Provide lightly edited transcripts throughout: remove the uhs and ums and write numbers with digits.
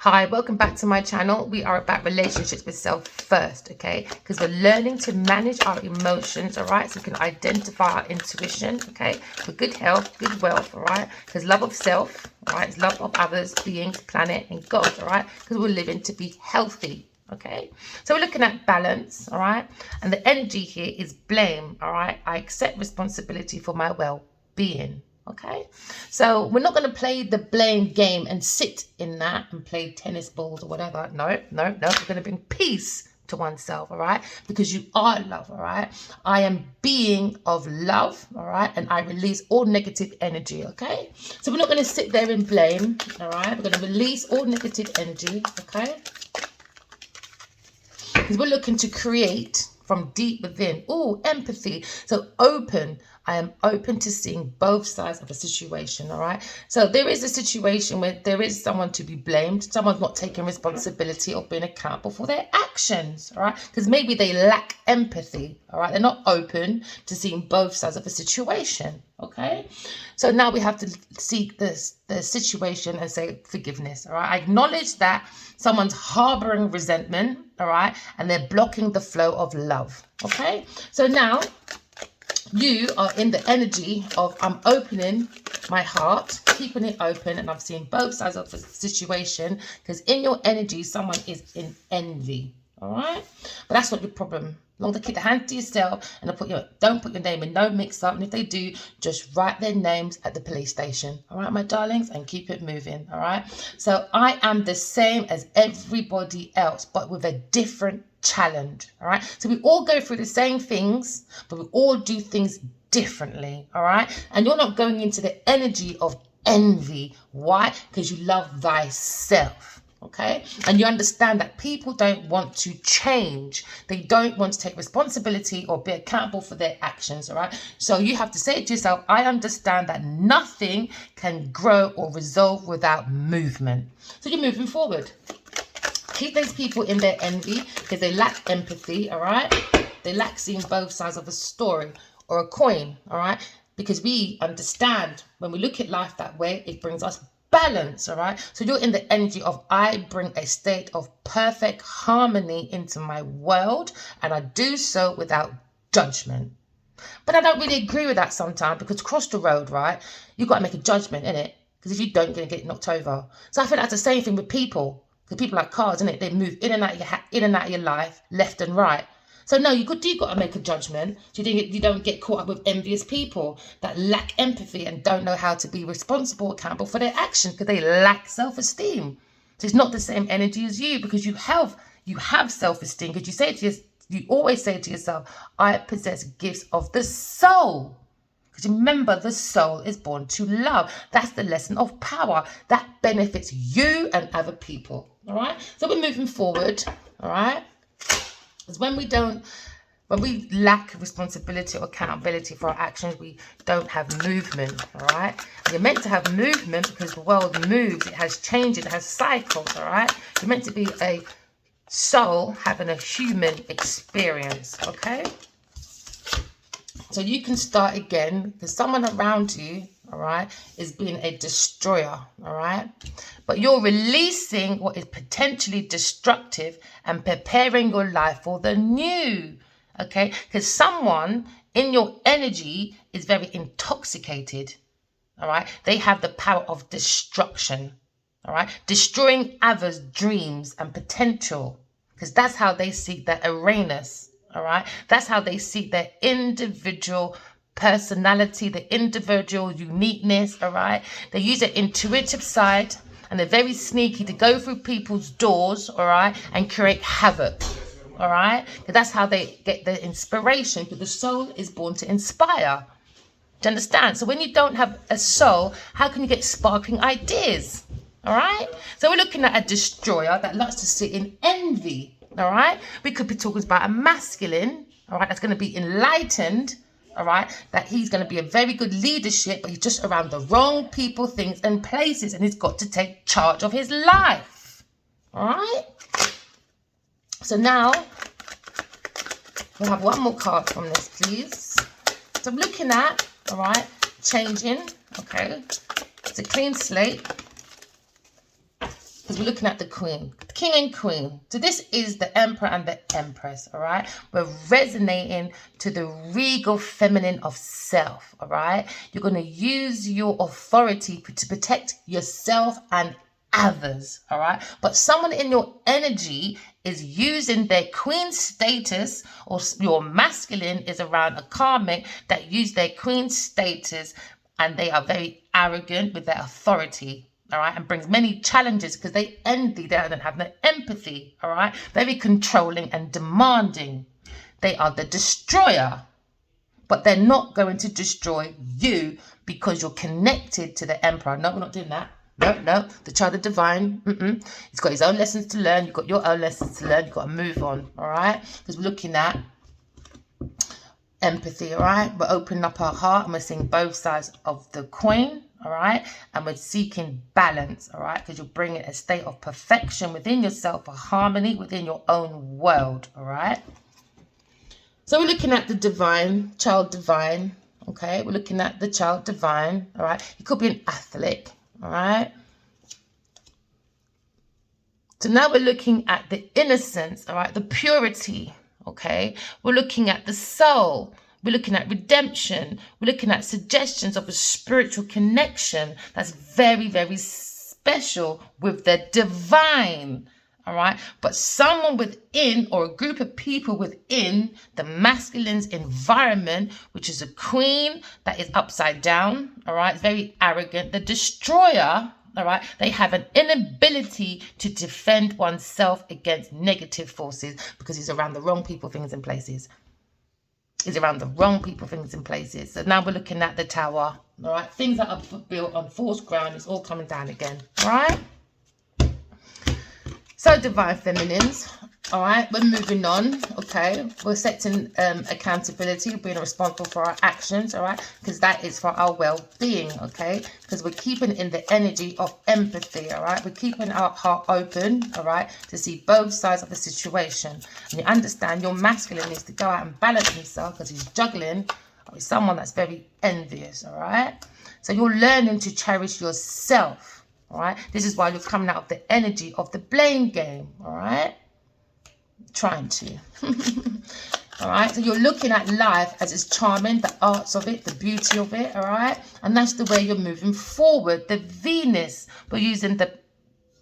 Hi, welcome back to my channel. We are about relationships with self first, okay? Because we're learning to manage our emotions, all right? So we can identify our intuition, okay? For good health, good wealth, all right? Because love of self, all right, is love of others, beings, planet, and God, all right? Because we're living to be healthy, okay? So we're looking at balance, all right? And the energy here is blame, all right? I accept responsibility for my well-being. Okay, so we're not going to play the blame game and sit in that and play tennis balls or whatever. No. We're going to bring peace to oneself, all right? Because you are love, all right? I am being of love, all right? And I release all negative energy, okay? So we're not going to sit there in blame, all right? We're going to release all negative energy, okay? Because we're looking to create from deep within. Oh, empathy. So open. I am open to seeing both sides of a situation, all right? So there is a situation where there is someone to be blamed. Someone's not taking responsibility or being accountable for their actions, all right? Because maybe they lack empathy, all right? They're not open to seeing both sides of a situation, okay? So now we have to seek the situation and say forgiveness, all right? I acknowledge that someone's harboring resentment, all right? And they're blocking the flow of love, okay? So now you are in the energy of I'm opening my heart, keeping it open, and I've seen both sides of the situation, because in your energy, someone is in envy, all right? But that's not your problem. Long as keep the hand to yourself and don't put your name in no mix up. And if they do, just write their names at the police station. All right, my darlings, and keep it moving. All right. So I am the same as everybody else, but with a different challenge. All right. So we all go through the same things, but we all do things differently. All right. And you're not going into the energy of envy. Why? Because you love thyself. Okay, and you understand that people don't want to change. They don't want to take responsibility or be accountable for their actions. All right, so you have to say to yourself, I understand that nothing can grow or resolve without movement. So you're moving forward. Keep those people in their envy because they lack empathy. All right, they lack seeing both sides of a story or a coin. All right, because we understand when we look at life that way, it brings us balance, all right? So you're in the energy of I bring a state of perfect harmony into my world, and I do so without judgment. But I don't really agree with that sometimes, because across the road, right, you've got to make a judgment, innit? Because if you don't, you're going to get knocked over. So I think that's the same thing with people. Because people like cars, innit? They move in and out of your life, left and right. So no, you got to make a judgment. So you don't get caught up with envious people that lack empathy and don't know how to be responsible, accountable for their actions because they lack self-esteem. So it's not the same energy as you, because you have self-esteem, because you always say to yourself, I possess gifts of the soul. Because remember, the soul is born to love. That's the lesson of power that benefits you and other people. All right. So we're moving forward. All right. Because when we lack responsibility or accountability for our actions, we don't have movement, all right? And you're meant to have movement because the world moves, it has changes, it has cycles, all right? You're meant to be a soul having a human experience, okay? So you can start again because someone around you, all right, is being a destroyer, all right? But you're releasing what is potentially destructive and preparing your life for the new, okay? Because someone in your energy is very intoxicated, all right? They have the power of destruction, all right? Destroying others' dreams and potential, because that's how they see their Uranus, all right? That's how they see their individual personality, the individual uniqueness, all right? They use their intuitive side, and they're very sneaky to go through people's doors, all right, and create havoc, all right? Because that's how they get their inspiration, because the soul is born to inspire. Do you understand? So when you don't have a soul, how can you get sparkling ideas? All right? So we're looking at a destroyer that likes to sit in envy. All right? We could be talking about a masculine, all right, that's going to be enlightened, all right, that he's going to be a very good leadership, but he's just around the wrong people, things, and places, and he's got to take charge of his life. All right? So now we'll have one more card from this, please. So I'm looking at, all right, changing, okay, it's a clean slate. because we're looking at the Queen, King and Queen. So this is the Emperor and the Empress, all right? We're resonating to the regal feminine of self, all right? You're going to use your authority to protect yourself and others, all right? But someone in your energy is using their queen status, or your masculine is around a karmic that use their queen status, and they are very arrogant with their authority, all right, and brings many challenges because they envy, they don't have no empathy, all right, very controlling and demanding. They are the destroyer, but they're not going to destroy you because you're connected to the Emperor. No, we're not doing that. No, the child of divine, he's got his own lessons to learn. You've got your own lessons to learn. You've got to move on, all right, because we're looking at empathy, all right? We're opening up our heart and we're seeing both sides of the coin, all right? And we're seeking balance, all right? Because you're bringing a state of perfection within yourself, a harmony within your own world, all right? So we're looking at the divine, child divine, okay? We're looking at the child divine, all right? You could be an athlete, all right? So now we're looking at the innocence, all right? The purity, okay? We're looking at the soul. We're looking at redemption. We're looking at suggestions of a spiritual connection that's very, very special with the divine, all right? But someone within, or a group of people within the masculine's environment, which is a queen that is upside down, all right? It's very arrogant. The destroyer, all right, they have an inability to defend oneself against negative forces because he's around the wrong people, things, and places. He's around the wrong people, things, and places. So now we're looking at the Tower, all right? Things that are built on false ground is all coming down again, all right? So divine feminines, all right, we're moving on, okay? We're setting accountability, being responsible for our actions, all right? Because that is for our well-being, okay? Because we're keeping in the energy of empathy, all right? We're keeping our heart open, all right, to see both sides of the situation. And you understand your masculine needs to go out and balance himself because he's juggling with someone that's very envious, all right? So you're learning to cherish yourself. All right, this is why you're coming out of the energy of the blame game. All right, trying to. All right, so you're looking at life as it's charming, the arts of it, the beauty of it. All right, and that's the way you're moving forward. The Venus, we're using the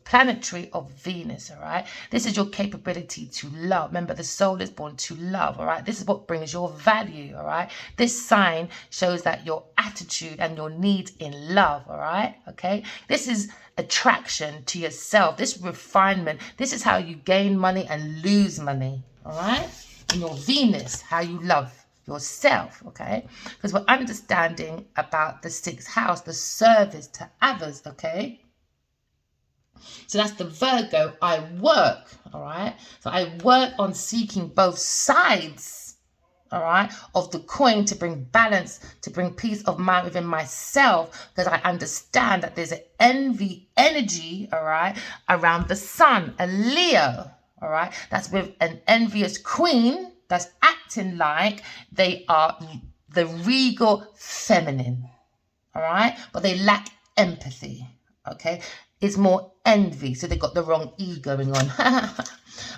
planetary of Venus, all right? This is your capability to love. Remember, the soul is born to love, all right? This is what brings your value, all right? This sign shows that your attitude and your needs in love, all right? Okay? This is attraction to yourself. This refinement. This is how you gain money and lose money, all right? In your Venus, how you love yourself, okay? Because we're understanding about the sixth house, the service to others, okay? So that's the Virgo. I work, all right? So I work on seeking both sides, all right, of the coin to bring balance, to bring peace of mind within myself, because I understand that there's an envy energy, all right, around the sun, a Leo, all right? That's with an envious queen that's acting like they are the regal feminine, all right? But they lack empathy, okay? It's more envy, so they got the wrong E going on.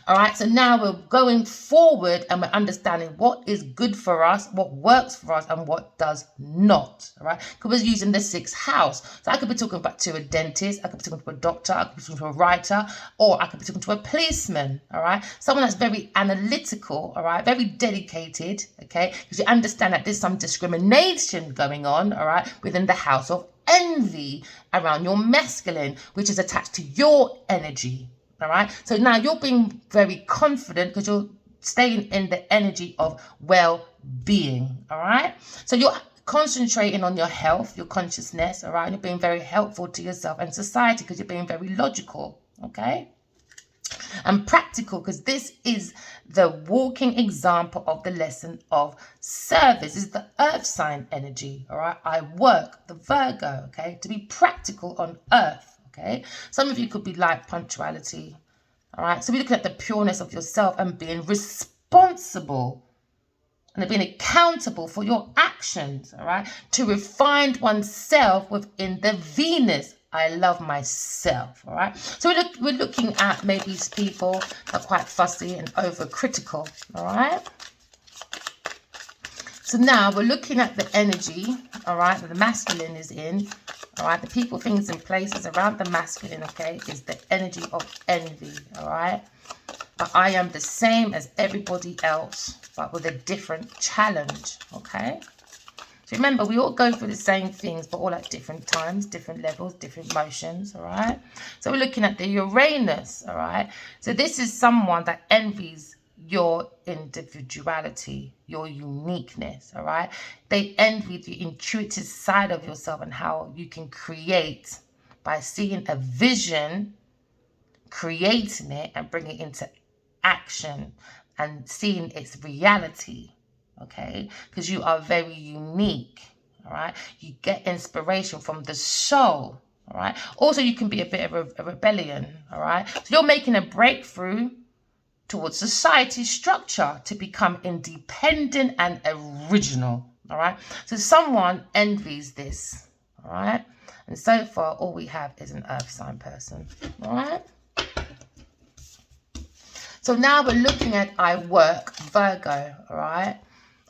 All right, so now we're going forward and we're understanding what is good for us, what works for us, and what does not. All right, because we're using the sixth house. So I could be talking about to a dentist, I could be talking to a doctor, I could be talking to a writer, or I could be talking to a policeman. All right, someone that's very analytical, all right, very dedicated, okay, because you understand that there's some discrimination going on, all right, within the house of envy around your masculine, which is attached to your energy. All right, so now you're being very confident because you're staying in the energy of well-being. All right, so you're concentrating on your health, your consciousness. All right, and you're being very helpful to yourself and society because you're being very logical. Okay, and practical, because this is the walking example of the lesson of service. This is the earth sign energy, all right? I work, the Virgo, okay? To be practical on earth, okay? Some of you could be like punctuality, all right? So we're looking at the pureness of yourself and being responsible and being accountable for your actions, all right? To refine oneself within the Venus. I love myself, all right? So we're looking at maybe people that are quite fussy and overcritical, all right? So now we're looking at the energy, all right, that the masculine is in, all right? The people, things, and places around the masculine, okay, is the energy of envy, all right? But I am the same as everybody else, but with a different challenge, okay? So remember, we all go through the same things, but all at different times, different levels, different motions, all right? So we're looking at the Uranus, all right? So this is someone that envies your individuality, your uniqueness, all right? They envy the intuitive side of yourself and how you can create by seeing a vision, creating it and bringing it into action and seeing its reality, okay? Because you are very unique, all right? You get inspiration from the soul, all right? Also, you can be a bit of a rebellion, all right? So you're making a breakthrough towards society's structure to become independent and original, all right? So someone envies this, all right? And so far, all we have is an earth sign person, all right? So now we're looking at I work, Virgo, all right?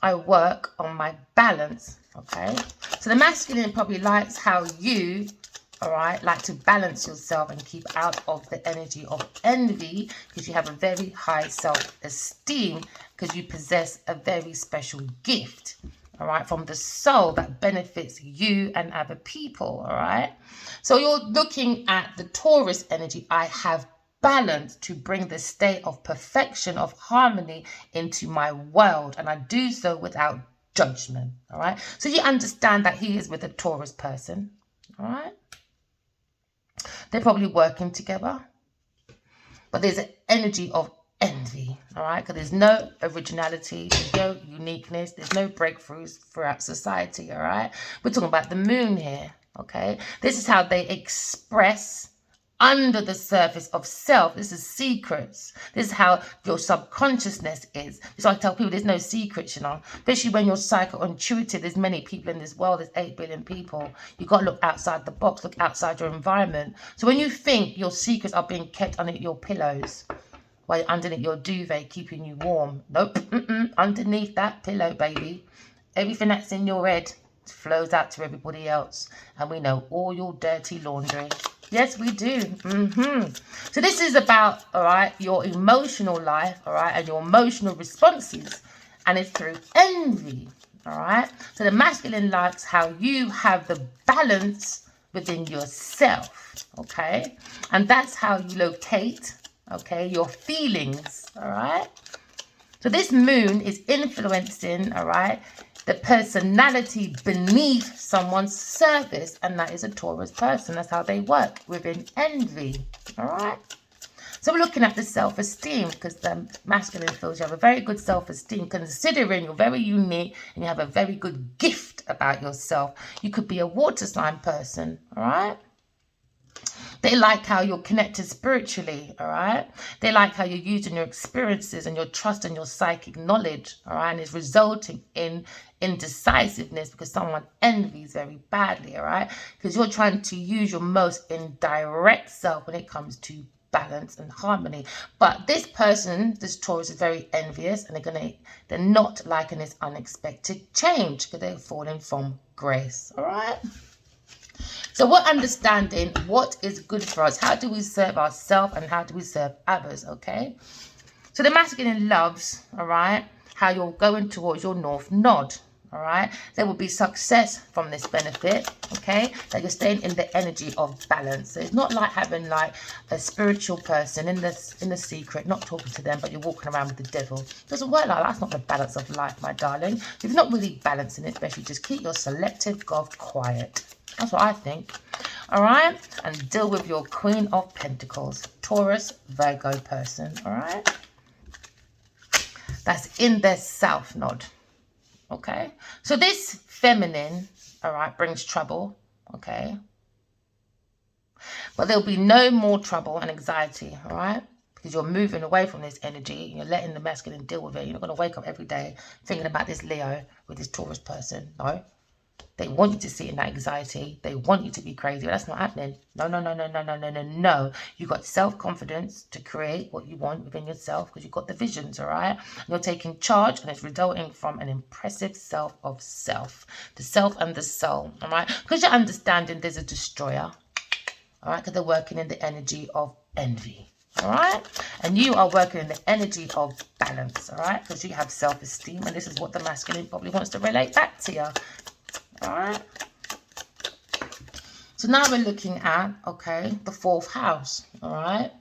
I work on my balance, okay? So the masculine probably likes how you, all right, like to balance yourself and keep out of the energy of envy because you have a very high self-esteem because you possess a very special gift, all right, from the soul that benefits you and other people, all right? So you're looking at the Taurus energy. I have balance to bring the state of perfection, of harmony into my world, and I do so without judgment, all right? So you understand that he is with a Taurus person, all right? They're probably working together, but there's an energy of envy, all right? Because there's no originality, there's no uniqueness, there's no breakthroughs throughout society, all right? We're talking about the moon here, okay? This is how they express under the surface of self. This is secrets. This is how your subconsciousness is. So I tell people there's no secrets, you know, especially when you're psycho-intuitive. There's many people in this world. There's 8 billion people. You've got to look outside the box, look outside your environment. So when you think your secrets are being kept underneath your pillows, while you're underneath your duvet, keeping you warm, nope, underneath that pillow, baby, everything that's in your head flows out to everybody else. And we know all your dirty laundry. Yes, we do. So this is about, all right, your emotional life, all right, and your emotional responses. And it's through envy, all right? So the masculine likes how you have the balance within yourself, okay? And that's how you locate, okay, your feelings, all right? So this moon is influencing, all right, the personality beneath someone's surface, and that is a Taurus person. That's how they work, within envy, all right? So we're looking at the self-esteem because the masculine feels you have a very good self-esteem, considering you're very unique and you have a very good gift about yourself. You could be a water sign person, all right? They like how you're connected spiritually, all right? They like how you're using your experiences and your trust and your psychic knowledge, all right? And it's resulting in indecisiveness because someone envies very badly, all right? Because you're trying to use your most indirect self when it comes to balance and harmony. But this person, this Taurus, is very envious, and they're not liking this unexpected change because they're falling from grace, all right? So we're understanding what is good for us. How do we serve ourselves and how do we serve others, okay? So the masculine loves, all right, how you're going towards your north node, all right? There will be success from this benefit, okay? That you're staying in the energy of balance. So it's not like having like a spiritual person in the secret, not talking to them, but you're walking around with the devil. It doesn't work like that. That's not the balance of life, my darling. If you're not really balancing it, especially just keep your selective God quiet. That's what I think. All right? And deal with your Queen of Pentacles, Taurus, Virgo person. All right? That's in their south node. Okay? So this feminine, all right, brings trouble. Okay? But there'll be no more trouble and anxiety. All right? Because you're moving away from this energy. You're letting the masculine deal with it. You're not going to wake up every day thinking about this Leo with this Taurus person. No. They want you to sit in that anxiety. They want you to be crazy. But that's not happening. No, no, no, no, no, no, no, no, no. You've got self-confidence to create what you want within yourself because you've got the visions, all right? You're taking charge, and it's resulting from an impressive self of self. The self and the soul, all right? Because you're understanding there's a destroyer, all right? Because they're working in the energy of envy. All right, and you are working in the energy of balance, all right, because you have self-esteem, and this is what the masculine probably wants to relate back to you. All right, so now we're looking at, okay, the 4th house. All right,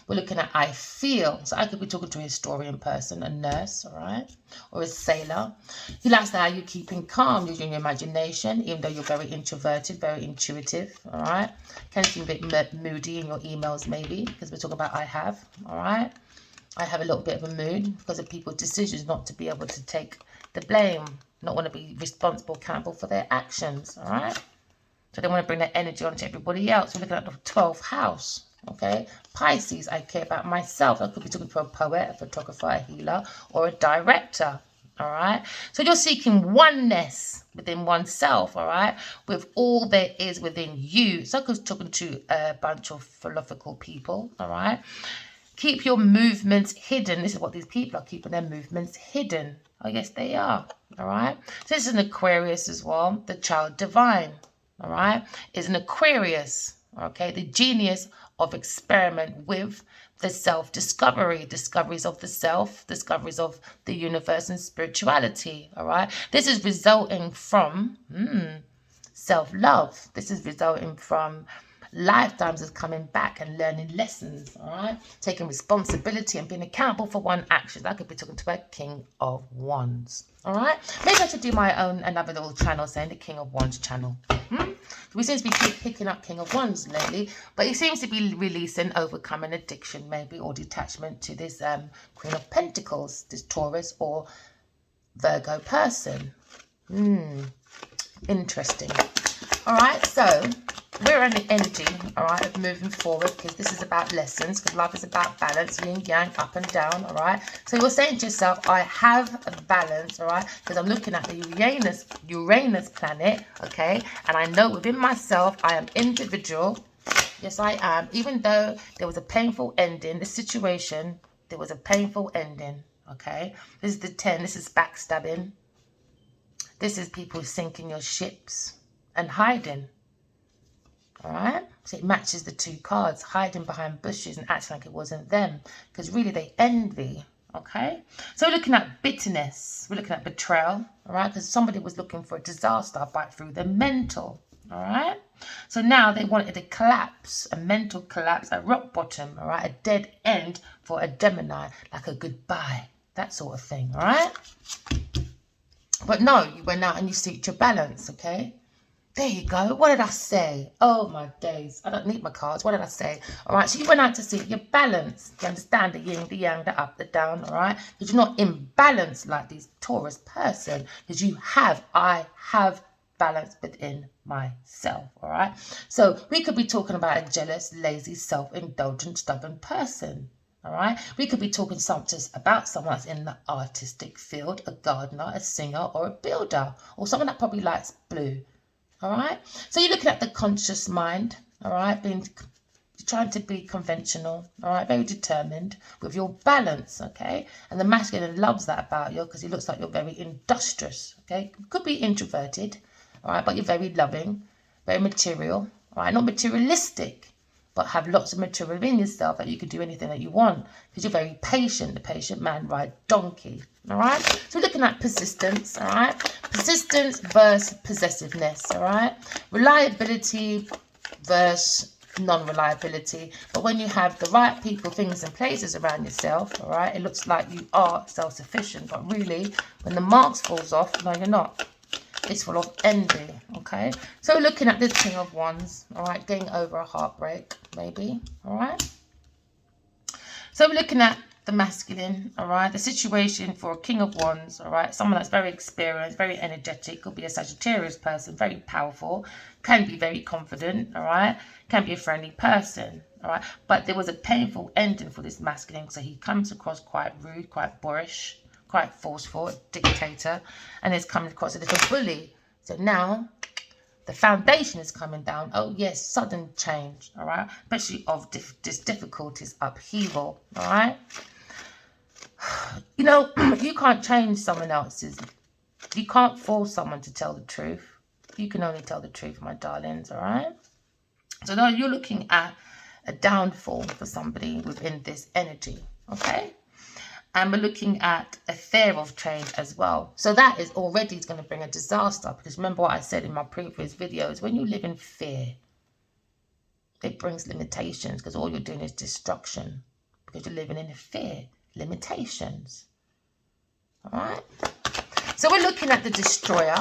we're looking at I feel. So I could be talking to a historian person, a nurse, all right, or a sailor. He likes how you're keeping calm using your imagination, even though you're very introverted, very intuitive, all right. Can seem a bit moody in your emails maybe, because we're talking about I have, all right. I have a little bit of a mood because of people's decisions not to be able to take the blame, not want to be responsible, accountable for their actions, all right. So they want to bring their energy onto everybody else. We're looking at the 12th house. Okay, Pisces, I care about myself. I could be talking to a poet, a photographer, a healer, or a director. All right, so you're seeking oneness within oneself. All right, with all there is within you. So I could be talking to a bunch of philosophical people. All right, keep your movements hidden. This is what these people are keeping their movements hidden. Oh yes, they are. All right, so this is an Aquarius as well. The child divine. All right, is an Aquarius. Okay, the genius of experiment with the self-discovery, discoveries of the self, discoveries of the universe and spirituality. All right, this is resulting from self-love. This is resulting from lifetimes of coming back and learning lessons, all right? Taking responsibility and being accountable for one action. I could be talking to a King of Wands, all right? Maybe I should do my own, another little channel saying the King of Wands channel. We seem to be picking up King of Wands lately, but he seems to be releasing, overcoming addiction maybe, or detachment to this Queen of Pentacles, this Taurus or Virgo person. Interesting. All right, so we're in the energy, all right, of moving forward, because this is about lessons, because life is about balance, yin, yang, up and down, all right? So you're saying to yourself, I have a balance, all right, because I'm looking at the Uranus planet, okay, and I know within myself I am individual. Yes, I am. Even though there was a painful ending, the situation, there was a painful ending, okay? This is the 10, this is backstabbing. This is people sinking your ships and hiding. All right, so it matches the 2 cards, hiding behind bushes and acting like it wasn't them, because really they envy. Okay, so we're looking at bitterness, we're looking at betrayal, all right, because somebody was looking for a disaster right through the mental. All right, so now they wanted a collapse, a mental collapse, a rock bottom, all right, a dead end for a Gemini, like a goodbye, that sort of thing. All right, but no, you went out and you seeked your balance. Okay. There you go. What did I say? Oh, my days. I don't need my cards. What did I say? All right. So you went out to see your balance. You understand the yin, the yang, the up, the down. All right. Because you're not in balance like this Taurus person. Because I have balance within myself. All right. So we could be talking about a jealous, lazy, self-indulgent, stubborn person. All right. We could be talking about someone that's in the artistic field, a gardener, a singer, or a builder, or someone that probably likes blue. All right, so you're looking at the conscious mind, all right, trying to be conventional, all right, very determined with your balance, okay, and the masculine loves that about you because he looks like you're very industrious, okay, could be introverted, all right, but you're very loving, very material, all right, not materialistic, but have lots of material within yourself that you can do anything that you want because you're very patient. The patient man ride donkey. All right. So we're looking at persistence. All right. Persistence versus possessiveness. All right. Reliability versus non-reliability. But when you have the right people, things, and places around yourself, all right, it looks like you are self-sufficient. But really, when the marks falls off, no, you're not. It's full of envy, okay? So we're looking at this King of Wands, all right? Getting over a heartbreak, maybe, all right? So we're looking at the masculine, all right? The situation for a King of Wands, all right? Someone that's very experienced, very energetic, could be a Sagittarius person, very powerful, can be very confident, all right? Can be a friendly person, all right? But there was a painful ending for this masculine, so he comes across quite rude, quite boorish, quite forceful, a dictator, and it's coming across a little bully. So now the foundation is coming down. Oh yes, sudden change, all right? Especially of this difficulties, upheaval, all right? You know, you can't change someone else's. You can't force someone to tell the truth. You can only tell the truth, my darlings, all right? So now you're looking at a downfall for somebody within this energy, okay? And we're looking at a fear of change as well. So that is already going to bring a disaster, because remember what I said in my previous videos, when you live in fear, it brings limitations, because all you're doing is destruction, because you're living in fear, limitations. All right? So we're looking at the destroyer.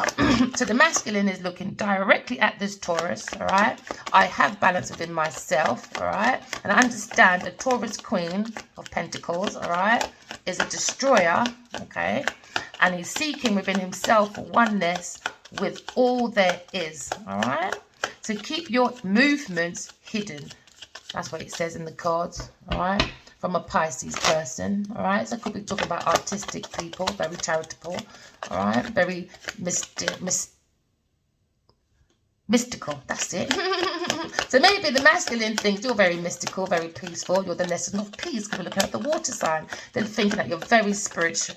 So the masculine is looking directly at this Taurus, all right? I have balance within myself, all right? And I understand the Taurus Queen of Pentacles, all right, is a destroyer, okay? And he's seeking within himself oneness with all there is, all right? So keep your movements hidden. That's what it says in the cards, all right? From a Pisces person, all right? So I could be talking about artistic people, very charitable, all right? Very mystical, that's it. So maybe the masculine thinks you're very mystical, very peaceful. You're the lesson of peace, because we're looking at the water sign. They're thinking that you're very spiritual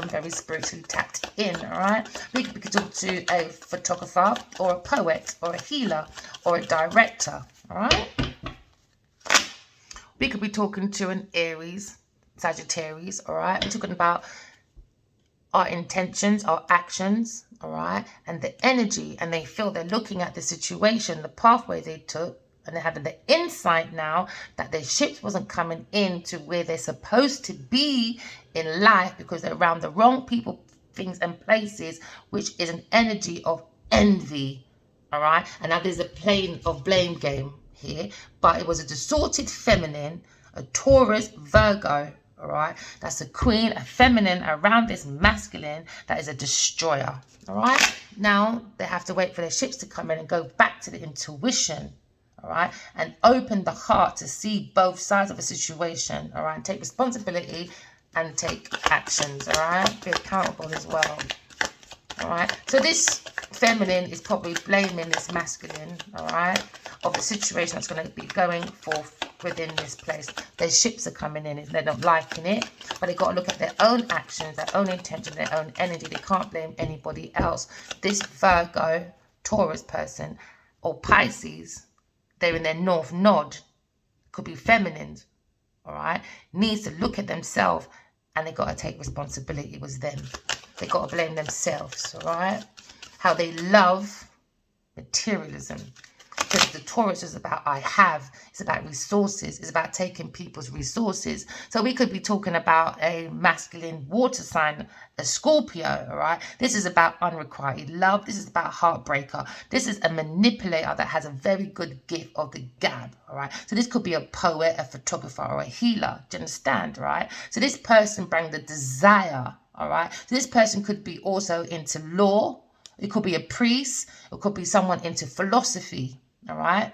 and very spiritually tapped in, all right? We could talk to a photographer or a poet or a healer or a director, all right? We could be talking to an Aries, Sagittarius, all right? We're talking about our intentions, our actions, all right? And the energy, and they feel they're looking at the situation, the pathway they took, and they're having the insight now that their ships wasn't coming in to where they're supposed to be in life, because they're around the wrong people, things, and places, which is an energy of envy, all right? And now there's a plane of blame game here, but it was a distorted feminine, a Taurus, Virgo, all right? That's a queen, a feminine around this masculine that is a destroyer, all right? Now they have to wait for their ships to come in and go back to the intuition, all right? And open the heart to see both sides of a situation, all right? And take responsibility and take actions, all right? Be accountable as well, all right? So this feminine is probably blaming this masculine, all right, of the situation that's going to be going forth within this place. Their ships are coming in, they're not liking it, but they've got to look at their own actions, their own intention, their own energy. They can't blame anybody else. This Virgo, Taurus person, or Pisces, they're in their north node, could be feminines, all right, needs to look at themselves, and they got to take responsibility. It was them. They got to blame themselves, all right? How they love materialism. Because the Taurus is about I have. It's about resources. It's about taking people's resources. So we could be talking about a masculine water sign, a Scorpio, all right? This is about unrequited love. This is about heartbreaker. This is a manipulator that has a very good gift of the gab, all right? So this could be a poet, a photographer, or a healer. Do you understand, right? So this person brings the desire, all right? So this person could be also into law. It could be a priest. It could be someone into philosophy, all right?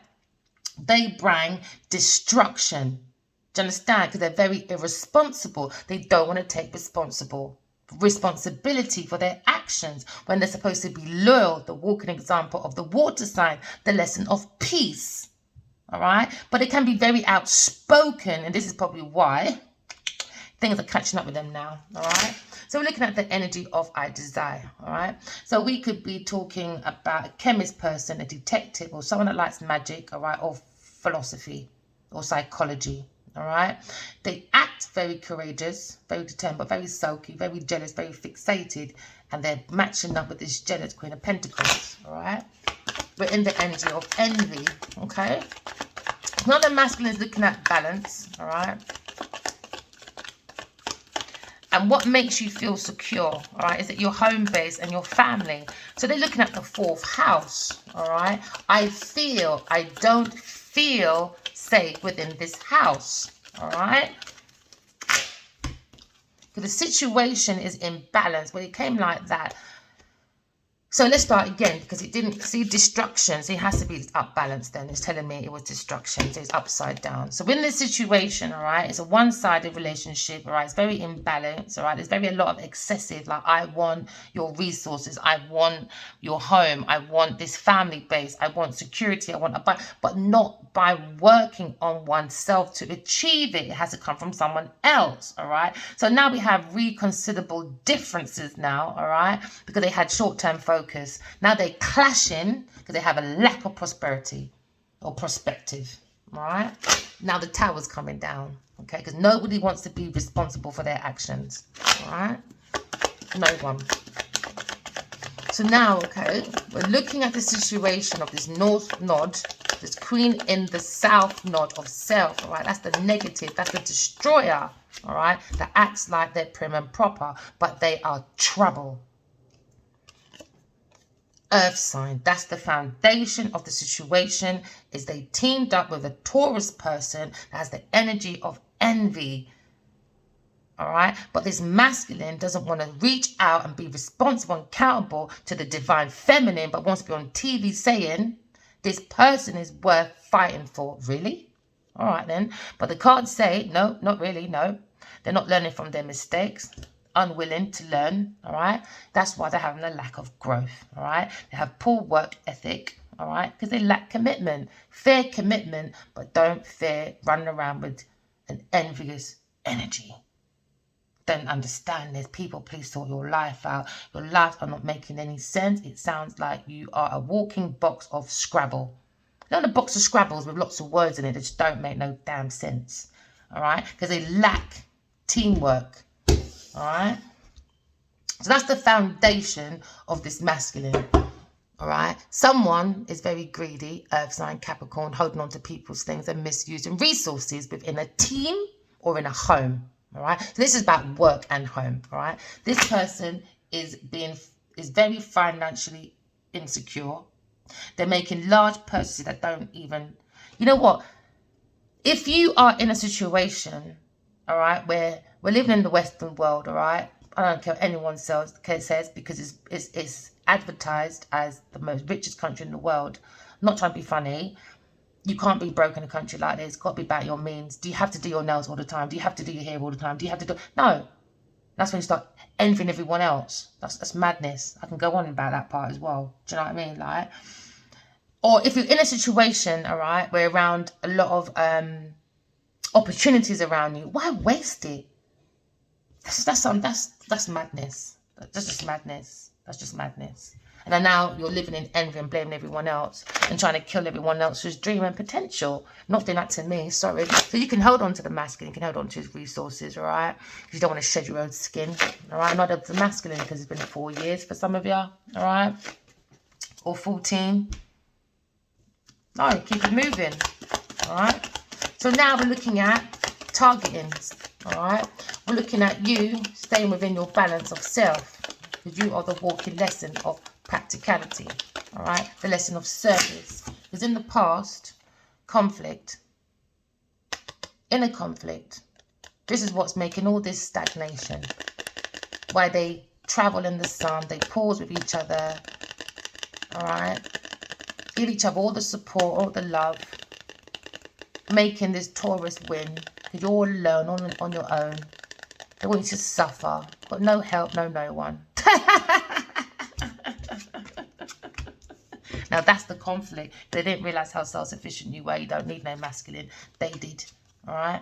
They bring destruction. Do you understand? Because they're very irresponsible. They don't want to take responsibility for their actions when they're supposed to be loyal. The walking example of the water sign, the lesson of peace, all right? But they can be very outspoken, and this is probably why things are catching up with them now, all right? So we're looking at the energy of I desire, all right? So we could be talking about a chemist person, a detective, or someone that likes magic, all right, or philosophy or psychology, all right? They act very courageous, very determined, but very sulky, very jealous, very fixated, and they're matching up with this jealous Queen of Pentacles, all right? We're in the energy of envy, okay? Now the masculine is looking at balance, all right? And what makes you feel secure, all right, is it your home base and your family? So they're looking at the fourth house, all right? I don't feel safe within this house, all right? Because the situation is imbalanced. When it came like that, So let's start again, because it didn't see destruction. So it has to be up balanced then. It's telling me it was destruction. So it's upside down. So in this situation, all right, it's a one-sided relationship, all right? It's very imbalanced, all right? There's very a lot of excessive, like I want your resources. I want your home. I want this family base. I want security. I want a but not by working on oneself to achieve it. It has to come from someone else, all right? So now we have reconsiderable differences now, all right? Because they had short-term focus. Now they're clashing because they have a lack of prosperity or perspective. All right. Now the tower's coming down. Okay. Because nobody wants to be responsible for their actions. All right. No one. So now, okay, we're looking at the situation of this north node, this queen in the south node of self. All right. That's the negative. That's the destroyer. All right. That acts like they're prim and proper, but they are trouble. Earth sign, that's the foundation of the situation, is they teamed up with a Taurus person that has the energy of envy. All right, but this masculine doesn't want to reach out and be responsible and accountable to the divine feminine, but wants to be on TV saying this person is worth fighting for. Really? All right then. But the cards say no, not really. No, they're not learning from their mistakes. Unwilling to learn, all right? That's why they're having a lack of growth, all right? They have poor work ethic, all right? Because they lack commitment. Fear commitment, but don't fear running around with an envious energy. Don't understand this. People, please sort your life out. Your lives are not making any sense. It sounds like you are a walking box of Scrabble. Not a box of Scrabbles with lots of words in it that just don't make no damn sense, all right? Because they lack teamwork. All right, so that's the foundation of this masculine. All right, someone is very greedy, earth sign Capricorn, holding on to people's things and misusing resources within a team or in a home. All right, so this is about work and home. All right, this person is very financially insecure. They're making large purchases that don't even, you know what? If you are in a situation, all right, where we're living in the Western world, all right? I don't care what anyone says because it's advertised as the most richest country in the world. I'm not trying to be funny. You can't be broke in a country like this. It's got to be about your means. Do you have to do your nails all the time? Do you have to do your hair all the time? Do you have to do... No. That's when you start envying everyone else. That's madness. I can go on about that part as well. Do you know what I mean? Like, or if you're in a situation, all right, where around a lot of opportunities around you, why waste it? That's madness. That's just madness. That's just madness. And then now you're living in envy and blaming everyone else and trying to kill everyone else's dream and potential. Not doing that to me, sorry. So you can hold on to the masculine, you can hold on to his resources, all right? You don't want to shed your own skin, all right? Not the masculine, because it's been 4 years for some of you, all right? Or 14. No, keep it moving, all right? So now we're looking at targeting, all right? We're looking at you staying within your balance of self, because you are the walking lesson of practicality, all right? The lesson of service. Because in the past, conflict, inner conflict, this is what's making all this stagnation. Why they travel in the sun, they pause with each other, all right? Give each other all the support, all the love, making this Taurus win, because you're all alone, on your own. They want you to suffer, but no help, no one. Now that's the conflict. They didn't realize how self-sufficient you were. You don't need no masculine. They did, all right?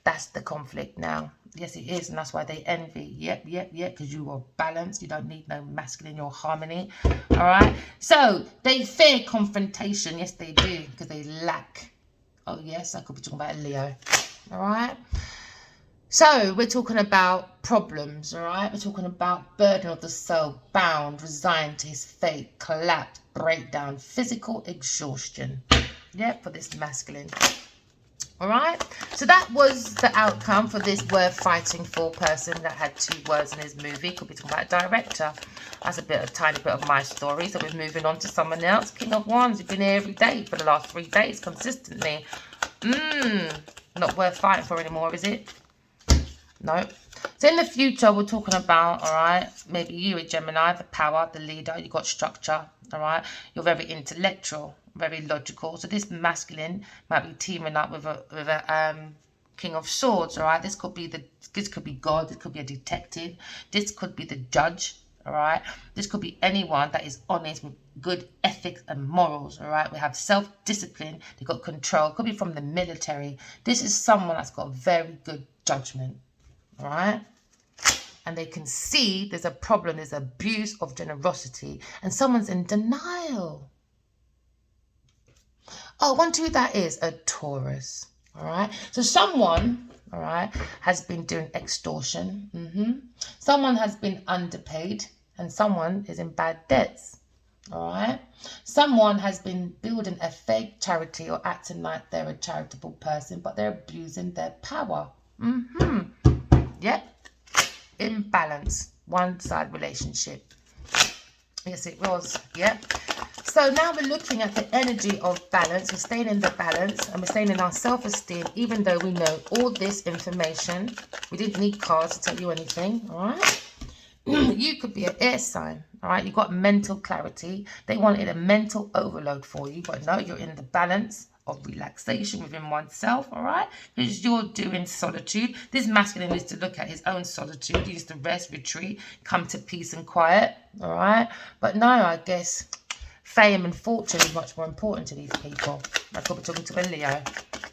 That's the conflict now. Yes, it is, and that's why they envy. Yep, because you are balanced. You don't need no masculine. You're harmony, all right? So they fear confrontation. Yes, they do, because they lack. Oh, yes, I could be talking about a Leo, all right? So we're talking about problems, all right? We're talking about burden of the soul, bound, resigned to his fate, collapse, breakdown, physical exhaustion. Yep, for this masculine. All right? So that was the outcome for this worth fighting for person that had 2 words in his movie. Could be talking about a director. That's a tiny bit of my story. So we're moving on to someone else. King of Wands, you've been here every day for the last 3 days consistently. Not worth fighting for anymore, is it? No. So in the future, we're talking about, all right, maybe you a Gemini, the power, the leader, you got structure, all right. You're very intellectual, very logical. So this masculine might be teaming up with a King of Swords, all right. This could be God, this could be a detective, this could be the judge, all right. This could be anyone that is honest with good ethics and morals, all right. We have self-discipline, they've got control, could be from the military. This is someone that's got very good judgment, all right. And they can see there's a problem, there's abuse of generosity, and someone's in denial. Oh, I wonder who that is. A Taurus. All right. So someone, all right, has been doing extortion. Someone has been underpaid, and someone is in bad debts. All right. Someone has been building a fake charity or acting like they're a charitable person, but they're abusing their power. Yep. Imbalance. One-side relationship. Yes, it was. Yep. So now we're looking at the energy of balance. We're staying in the balance and we're staying in our self-esteem, even though we know all this information. We didn't need cards to tell you anything, all right? You could be an air sign, all right? You got mental clarity. They wanted a mental overload for you, but no, you're in the balance of relaxation within oneself, all right? Because you're doing solitude. This masculine needs to look at his own solitude. He needs to rest, retreat, come to peace and quiet, all right? But no, I guess fame and fortune is much more important to these people. I could be talking to a Leo,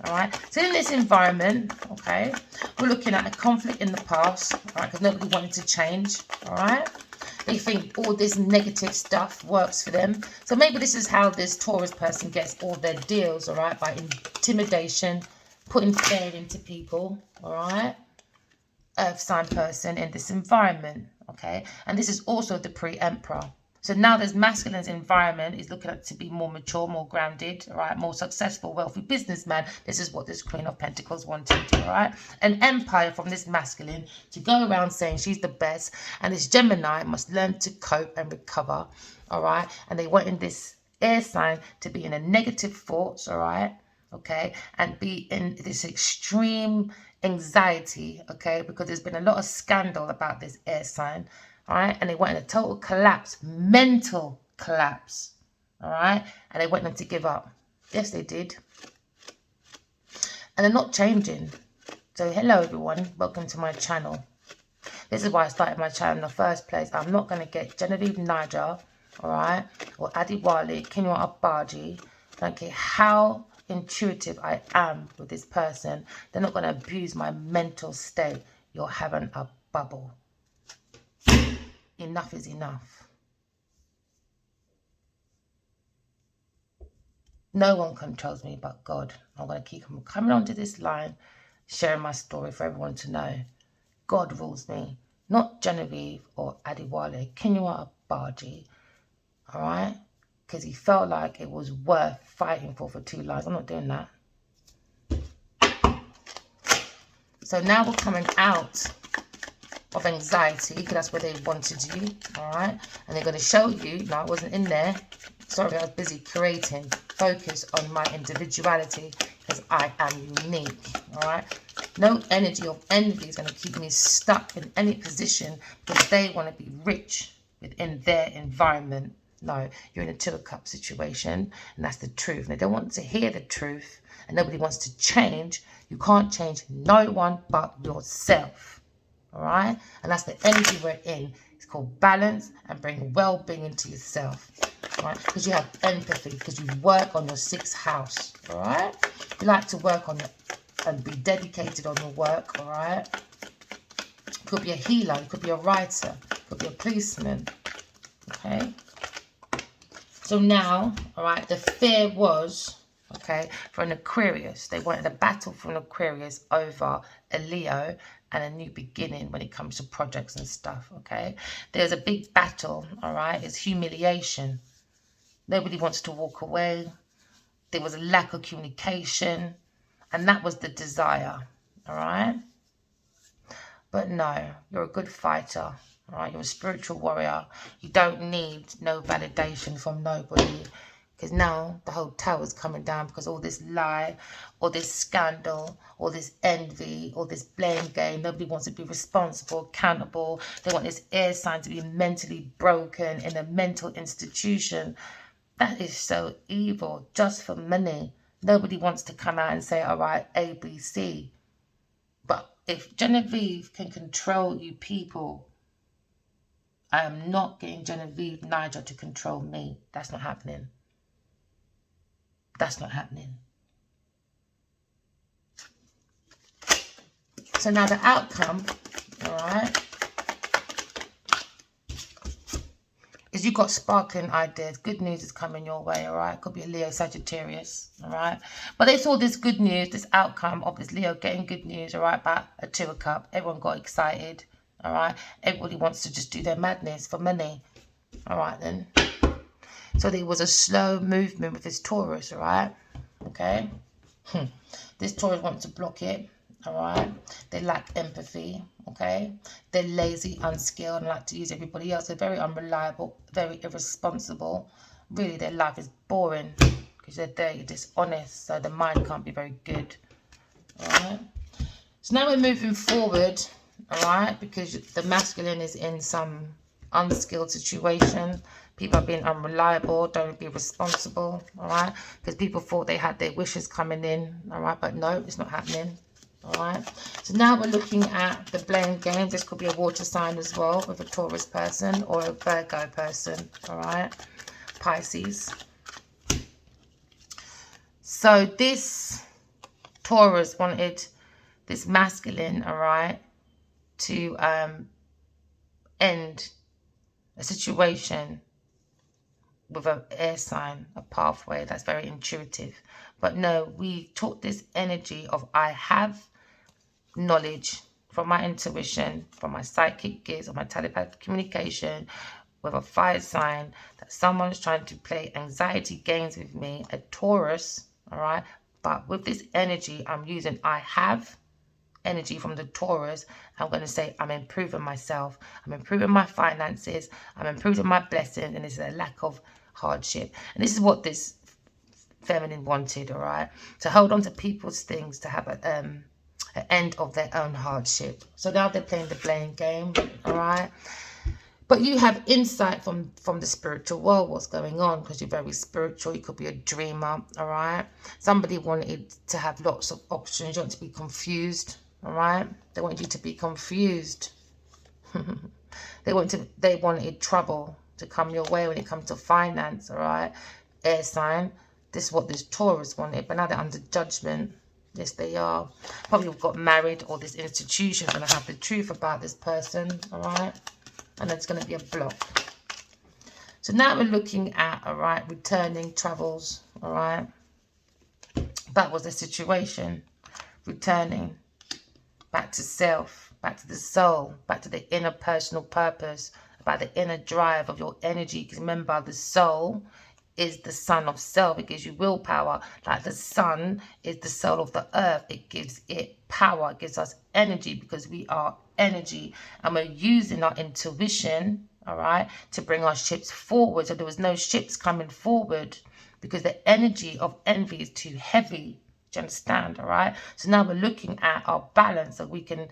all right? So in this environment, okay, we're looking at a conflict in the past, all right, because nobody wanted to change, all right? They think all this negative stuff works for them. So maybe this is how this Taurus person gets all their deals, all right, by intimidation, putting fear into people, all right? Earth sign person in this environment, okay? And this is also the pre-emperor. So now this masculine's environment is looking at to be more mature, more grounded, all right, more successful, wealthy businessman. This is what this Queen of Pentacles wanted, all right? An empire from this masculine to go around saying she's the best, and this Gemini must learn to cope and recover, all right? And they want in this air sign to be in a negative thoughts, all right, okay, and be in this extreme anxiety, okay, because there's been a lot of scandal about this air sign. All right, and they went in a total collapse, mental collapse, all right, and they want them to give up. Yes, they did. And they're not changing. So hello, everyone. Welcome to my channel. This is why I started my channel in the first place. I'm not going to get Genevieve Niger, all right, or Adiwale, Kinua Abaji. I don't care how intuitive I am with this person. They're not going to abuse my mental state. You're having a bubble. Enough is enough. No one controls me but God. I'm going to keep coming onto this line, sharing my story for everyone to know. God rules me, not Genevieve or Adiwale, Kinua Abaji, all right? Because he felt like it was worth fighting for 2 lives. I'm not doing that. So now we're coming out of anxiety, because that's where they wanted you, all right? And they're going to show you, no, I wasn't in there. Sorry, I was busy creating. Focus on my individuality, because I am unique, all right? No energy of envy is going to keep me stuck in any position because they want to be rich within their environment. No, you're in a 2 of Cups situation, and that's the truth. And they don't want to hear the truth, and nobody wants to change. You can't change no one but yourself. All right, and that's the energy we're in. It's called balance and bring well-being into yourself, all right? Because you have empathy, because you work on your 6th house, all right? You like to work on it and be dedicated on your work, all right? You could be a healer, you could be a writer, you could be a policeman, okay? So now, all right, the fear was, okay, for an Aquarius. They wanted a battle for an Aquarius over a Leo and a new beginning when it comes to projects and stuff, okay? There's a big battle, all right? It's humiliation. Nobody wants to walk away. There was a lack of communication, and that was the desire, all right? But no, you're a good fighter, all right? You're a spiritual warrior. You don't need no validation from nobody, Because now the whole tower's coming down because all this lie, all this scandal, all this envy, all this blame game. Nobody wants to be responsible, accountable. They want this air sign to be mentally broken in a mental institution. That is so evil, just for money. Nobody wants to come out and say, all right, A, B, C. But if Genevieve can control you people, I am not getting Genevieve Niger to control me. That's not happening. That's not happening. So now the outcome, all right, is you got sparkling ideas. Good news is coming your way, all right? Could be a Leo Sagittarius, all right? But they saw this good news, this outcome of this Leo getting good news, all right, about a 2 of Cups. Everyone got excited, all right? Everybody wants to just do their madness for money, all right then. So there was a slow movement with this Taurus, all right? Okay? This Taurus wants to block it, all right? They lack empathy, okay? They're lazy, unskilled, and like to use everybody else. They're very unreliable, very irresponsible. Really, their life is boring because they're dirty, dishonest, so the mind can't be very good, all right? So now we're moving forward, all right? Because the masculine is in some unskilled situation. People are being unreliable, don't be responsible, all right? Because people thought they had their wishes coming in, all right? But no, it's not happening, all right? So now we're looking at the blame game. This could be a water sign as well with a Taurus person or a Virgo person, all right? Pisces. So this Taurus wanted this masculine, all right, to end a situation with an air sign, a pathway that's very intuitive. But no, we taught this energy of I have knowledge from my intuition, from my psychic gifts, or my telepathic communication with a fire sign that someone's trying to play anxiety games with me, a Taurus, all right? But with this energy, I'm using I have energy from the Taurus. I'm going to say I'm improving myself, I'm improving my finances, I'm improving my blessings, and it's a lack of hardship. And this is what this feminine wanted, all right? To hold on to people's things, to have an end of their own hardship. So now they're playing the blame game, all right? But you have insight from the spiritual world, what's going on, because you're very spiritual. You could be a dreamer, all right? Somebody wanted to have lots of options. You want to be confused, all right? They want you to be confused. They wanted trouble to come your way when it comes to finance, all right? Air sign. This is what this Taurus wanted, but now they're under judgment. Yes, they are. Probably got married, or this institution is going to have the truth about this person, all right? And it's going to be a block. So now we're looking at, all right, returning travels, all right? That was the situation. Returning back to self, back to the soul, back to the inner personal purpose, about the inner drive of your energy. Because remember, the soul is the sun of self. It gives you willpower. Like the sun is the soul of the earth. It gives it power. It gives us energy because we are energy. And we're using our intuition, all right, to bring our ships forward. So there was no ships coming forward because the energy of envy is too heavy. Do you understand, all right? So now we're looking at our balance so we can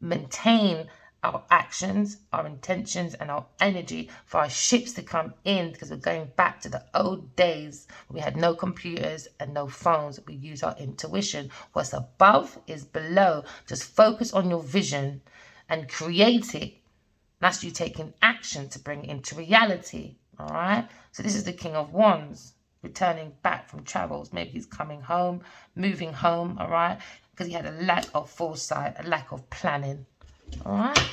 maintain our actions, our intentions, and our energy for our ships to come in, because we're going back to the old days when we had no computers and no phones. We use our intuition. What's above is below. Just focus on your vision and create it. That's you taking action to bring it into reality, all right? So this is the King of Wands, returning back from travels. Maybe he's coming home, moving home, all right? Because he had a lack of foresight, a lack of planning. All right.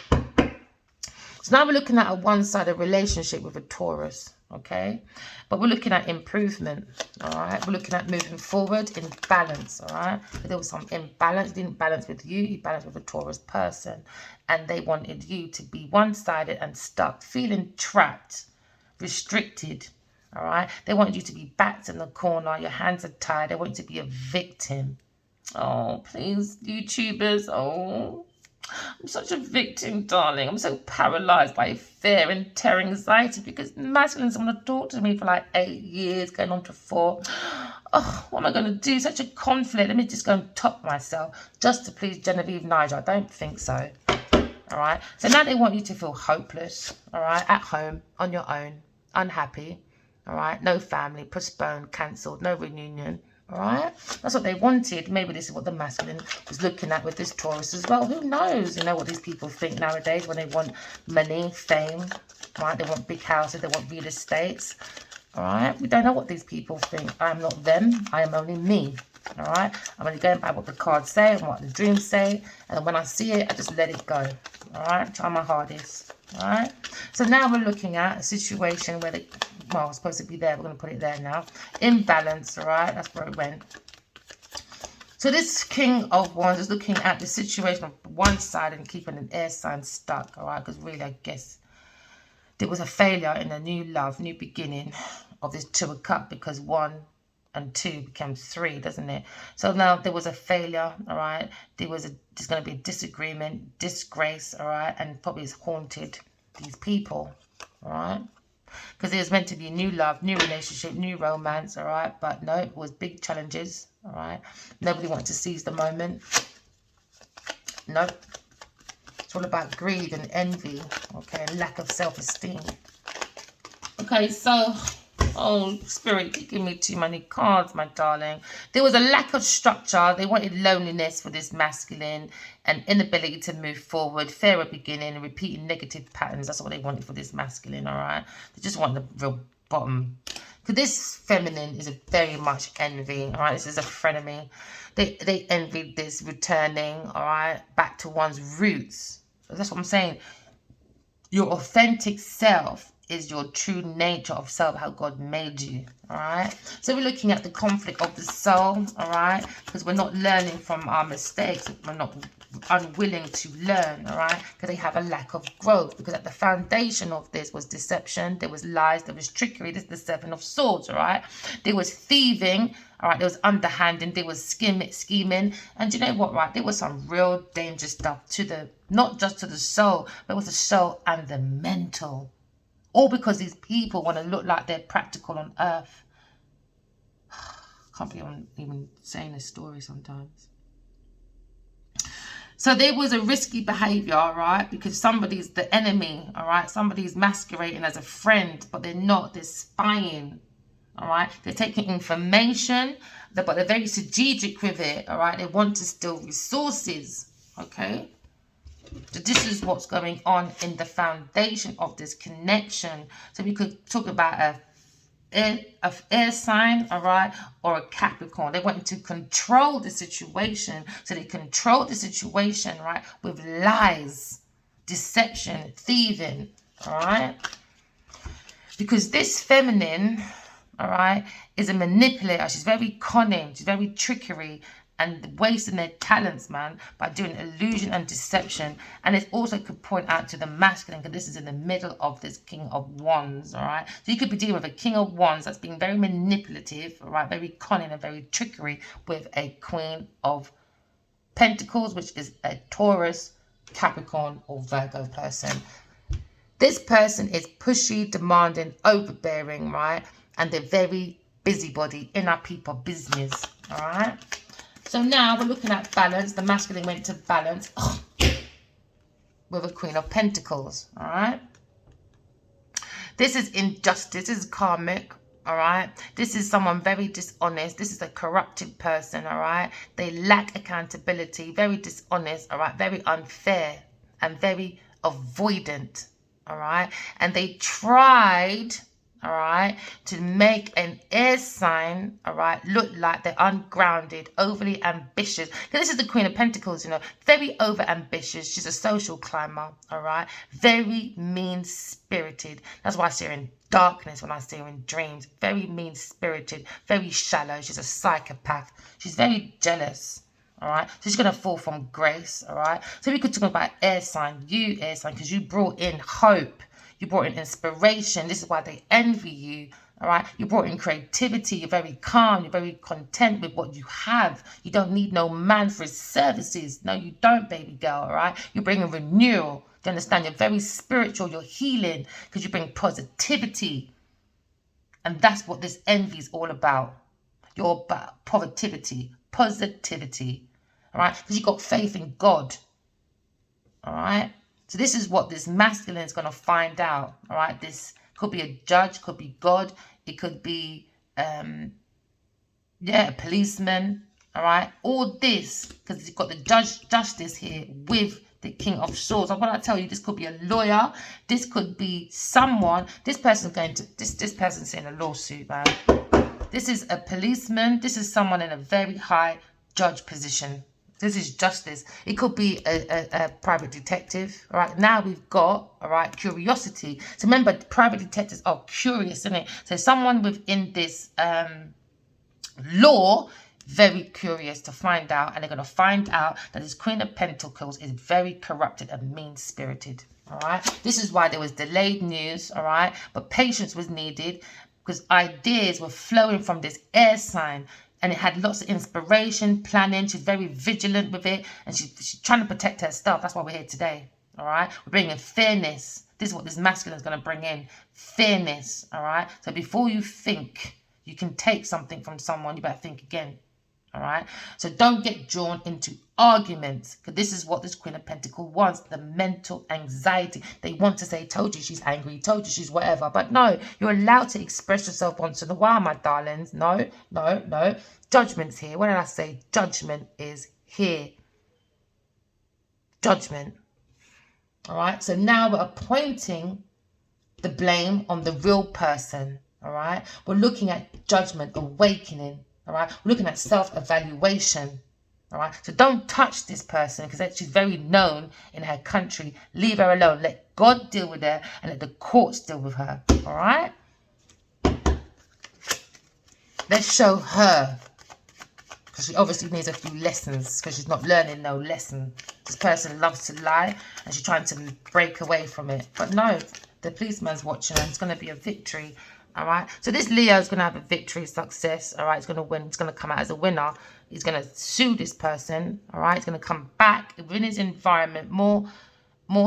So now we're looking at a one-sided relationship with a Taurus, okay? But we're looking at improvement, all right? We're looking at moving forward in balance, all right? There was some imbalance. Didn't balance with you. You balanced with a Taurus person. And they wanted you to be one-sided and stuck, feeling trapped, restricted, all right? They wanted you to be backed in the corner. Your hands are tied. They want you to be a victim. Oh, please, YouTubers, oh. I'm such a victim, darling. I'm so paralyzed by fear and terror, anxiety, because masculine's want to talk to me for like 8 years, going on to 4. Oh, what am I going to do? Such a conflict. Let me just go and top myself just to please Genevieve Nigel. I don't think so. All right. So now they want you to feel hopeless. All right. At home, on your own, unhappy. All right. No family, postponed, cancelled, no reunion. All right. That's what they wanted. Maybe this is what the masculine was looking at with this Taurus as well. Who knows? You know what these people think nowadays when they want money, fame. Right. They want big houses. They want real estates. All right. We don't know what these people think. I am not them. I am only me. All right. I'm only going by what the cards say and what the dreams say. And when I see it, I just let it go. All right. Try my hardest. All right. So now we're looking at a situation where well, it's supposed to be there. We're going to put it there now. Imbalance. All right. That's where it went. So this King of Wands is looking at the situation of one side and keeping an air sign stuck. All right. Because really, I guess there was a failure in a new love, new beginning of this Two of Cups, because 1 and 2 became 3, doesn't it? So now there was a failure, all right? There's going to be a disagreement, disgrace, all right? And probably has haunted these people, all right? Because it was meant to be new love, new relationship, new romance, all right? But no, it was big challenges, all right? Nobody wanted to seize the moment. Nope. It's all about greed and envy, okay, and lack of self-esteem. Okay, so, oh, Spirit, you give me too many cards, my darling. There was a lack of structure. They wanted loneliness for this masculine, and inability to move forward, fear of beginning, and repeating negative patterns. That's what they wanted for this masculine, all right? They just want the real bottom. Because this feminine is very much envy, all right? This is a frenemy. They envied this returning, all right, back to one's roots. That's what I'm saying. Your authentic self is your true nature of self, how God made you, all right? So we're looking at the conflict of the soul, all right? Because we're not learning from our mistakes. We're not unwilling to learn, all right? Because they have a lack of growth. Because at the foundation of this was deception. There was lies. There was trickery. This is the 7 of Swords, all right? There was thieving, all right? There was underhanding. There was scheming. And you know what, right? There was some real dangerous stuff to the, not just to the soul, but with the soul and the mental. All because these people want to look like they're practical on earth. Can't believe I'm even saying this story sometimes. So there was a risky behavior, right? Because somebody's the enemy, all right? Somebody's masquerading as a friend, but they're not. They're spying, all right? They're taking information, but they're very strategic with it, all right? They want to steal resources, okay? So this is what's going on in the foundation of this connection. So we could talk about a air sign, all right, or a Capricorn. They wanted to control the situation. So they control the situation, right, with lies, deception, thieving, all right? Because this feminine, all right, is a manipulator. She's very cunning. She's very trickery. And wasting their talents, man, by doing illusion and deception. And it also could point out to the masculine, because this is in the middle of this King of Wands, all right? So you could be dealing with a King of Wands that's being very manipulative, all right? Very cunning and very trickery with a Queen of Pentacles, which is a Taurus, Capricorn, or Virgo person. This person is pushy, demanding, overbearing, right? And they're very busybody, in our people business, all right? So now we're looking at balance. The masculine went to balance with a Queen of Pentacles, all right? This is injustice. This is karmic, all right? This is someone very dishonest. This is a corrupted person, all right? They lack accountability, very dishonest, all right? Very unfair and very avoidant, all right? And they tried, all right, to make an air sign, all right, look like they're ungrounded, overly ambitious. Because this is the Queen of Pentacles, you know, very over ambitious. She's a social climber, all right, very mean spirited. That's why I see her in darkness when I see her in dreams. Very mean spirited, very shallow. She's a psychopath. She's very jealous. All right, so she's going to fall from grace. All right, so we could talk about air sign, you air sign, because you brought in hope. You brought in inspiration. This is why they envy you, All right, you brought in creativity. You're very calm. You're very content with what you have. You don't need no man for his services. No, you don't, baby girl. All right, you bring a renewal. Do you understand? You're very spiritual. You're healing because you bring positivity, and that's what this envy is all about. You're about positivity. All right, because you got faith in God. All right, so this is what this masculine is going to find out. All right, this could be a judge, could be God, it could be a policeman. All right, all this because you've got the justice here with the King of Swords. I'm gonna tell you, this could be a lawyer, this could be someone. This person's going to this person's in a lawsuit, man. This is a policeman. This is someone in a very high judge position. This is justice. It could be a private detective. All right. Now we've got, all right, curiosity. So remember, private detectives are curious, isn't it? So someone within this law, very curious to find out, and they're going to find out that this Queen of Pentacles is very corrupted and mean-spirited. All right. This is why there was delayed news. All right. But patience was needed because ideas were flowing from this air sign. And it had lots of inspiration, planning. She's very vigilant with it. And she's trying to protect her stuff. That's why we're here today. All right. We're bringing fairness. This is what this masculine is going to bring in. Fairness. All right. So before you think you can take something from someone, you better think again. All right. So don't get drawn into arguments, because this is what this Queen of Pentacles wants. The mental anxiety. They want to say, told you she's angry, told you she's whatever. But no, you're allowed to express yourself once in a while, my darlings. No. Judgment's here. What did I say? Judgment is here. Judgment. All right. So now we're pointing the blame on the real person. All right. We're looking at judgment, awakening. All right, we're looking at self-evaluation. All right, so don't touch this person because she's very known in her country. Leave her alone. Let God deal with her and let the courts deal with her. All right, let's show her, because she obviously needs a few lessons because she's not learning no lesson. This person loves to lie and she's trying to break away from it. But no, the policeman's watching her and it's going to be a victory. All right, so this Leo is going to have a victory, success. All right, he's going to win. He's going to come out as a winner. He's going to sue this person. All right, he's going to come back within his environment more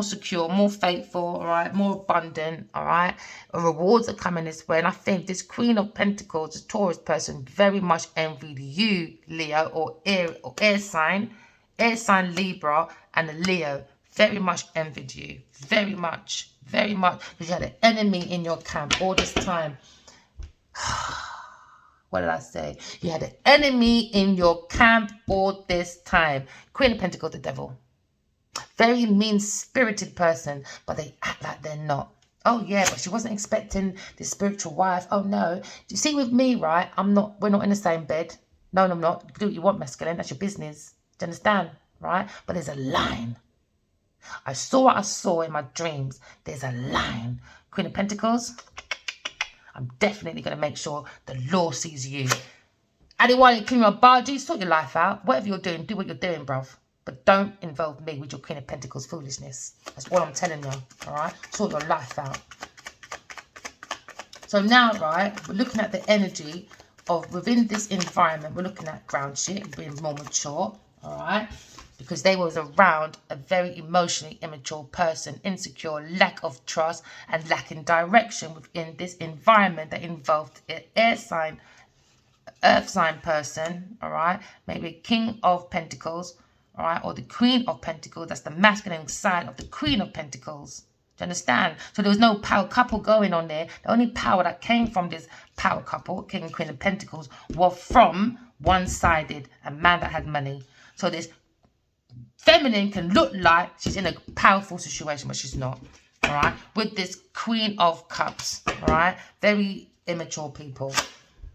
secure, more faithful. All right, more abundant. All right, and rewards are coming this way. And I think this Queen of Pentacles, this Taurus person, very much envied you, Leo, or air sign Libra, and the Leo very much envied you, very much. Because you had an enemy in your camp all this time. What did I say? You had an enemy in your camp all this time. Queen of Pentacles, the devil. Very mean-spirited person, but they act like they're not. Oh, yeah, but she wasn't expecting this spiritual wife. Oh, no. You see, with me, right, we're not in the same bed. No, I'm not. You can do what you want, masculine. That's your business. Do you understand? Right? But there's a line. I saw what I saw in my dreams. There's a line. Queen of Pentacles, I'm definitely going to make sure the law sees you. Adiwali Kuma Baji, sort your life out. Whatever you're doing, do what you're doing, bruv. But don't involve me with your Queen of Pentacles foolishness. That's all I'm telling you, all right? Sort your life out. So now, right, we're looking at the energy of within this environment. We're looking at ground shit, being more mature, all right? Because they was around a very emotionally immature person, insecure, lack of trust, and lacking direction within this environment that involved an air sign, earth sign person, all right? Maybe a King of Pentacles, all right? Or the Queen of Pentacles. That's the masculine side of the Queen of Pentacles. Do you understand? So there was no power couple going on there. The only power that came from this power couple, King and Queen of Pentacles, was from one-sided, a man that had money. So this feminine can look like she's in a powerful situation, but she's not. All right. With this Queen of Cups. All right. Very immature people.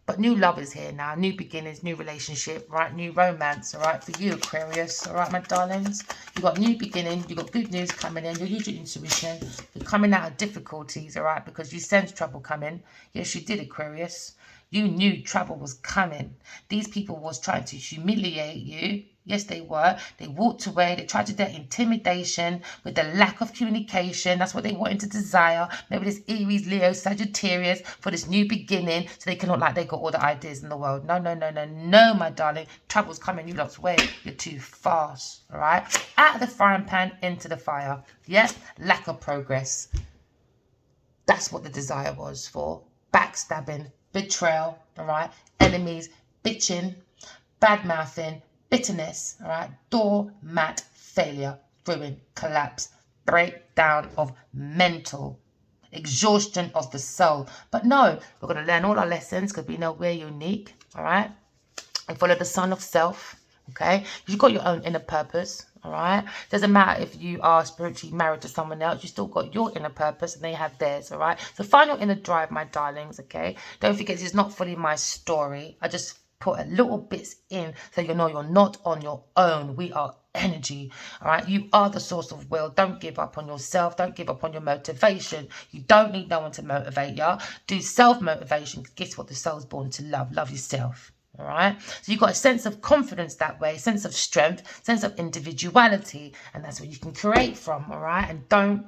But new love is here now. New beginnings, new relationship. Right. New romance. All right. For you, Aquarius. All right, my darlings. You've got new beginning. You've got good news coming in. You use your intuition. You're coming out of difficulties. All right. Because you sense trouble coming. Yes, you did, Aquarius. You knew trouble was coming. These people was trying to humiliate you. Yes, they were. They walked away. They tried to do intimidation with the lack of communication. That's what they wanted to desire. Maybe this Aries, Leo, Sagittarius for this new beginning, so they can look like they got all the ideas in the world. No, no, no, no, no, my darling. Trouble's coming you lot's way. You're too fast, all right? Out of the frying pan, into the fire. Yes, lack of progress. That's what the desire was for. Backstabbing, betrayal, all right? Enemies, bitching, bad-mouthing, bitterness, all right? Doormat failure, ruin, collapse, breakdown of mental, exhaustion of the soul. But no, we're going to learn all our lessons because we know we're unique, all right? And follow the sun of self, okay? You've got your own inner purpose, all right? Doesn't matter if you are spiritually married to someone else, you still got your inner purpose and they have theirs, all right? So find your inner drive, my darlings, okay? Don't forget, this is not fully my story. I just put a little bits in so you know you're not on your own. We are energy, all right? You are the source of will. Don't give up on yourself. Don't give up on your motivation. You don't need no one to motivate you. Do self-motivation. Guess what? The soul's born to love. Love yourself. All right, so you've got a sense of confidence that way, sense of strength, sense of individuality, and that's what you can create from. All right, and don't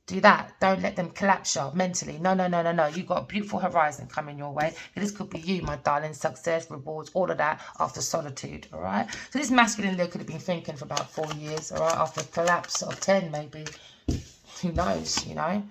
do that. Don't let them collapse you mentally. No, no, no, no, no. You've got a beautiful horizon coming your way. This could be you, my darling. Success, rewards, all of that after solitude. All right, so this masculine Leo could have been thinking for about 4 years. All right, after a collapse of 10, maybe. Who knows? You know.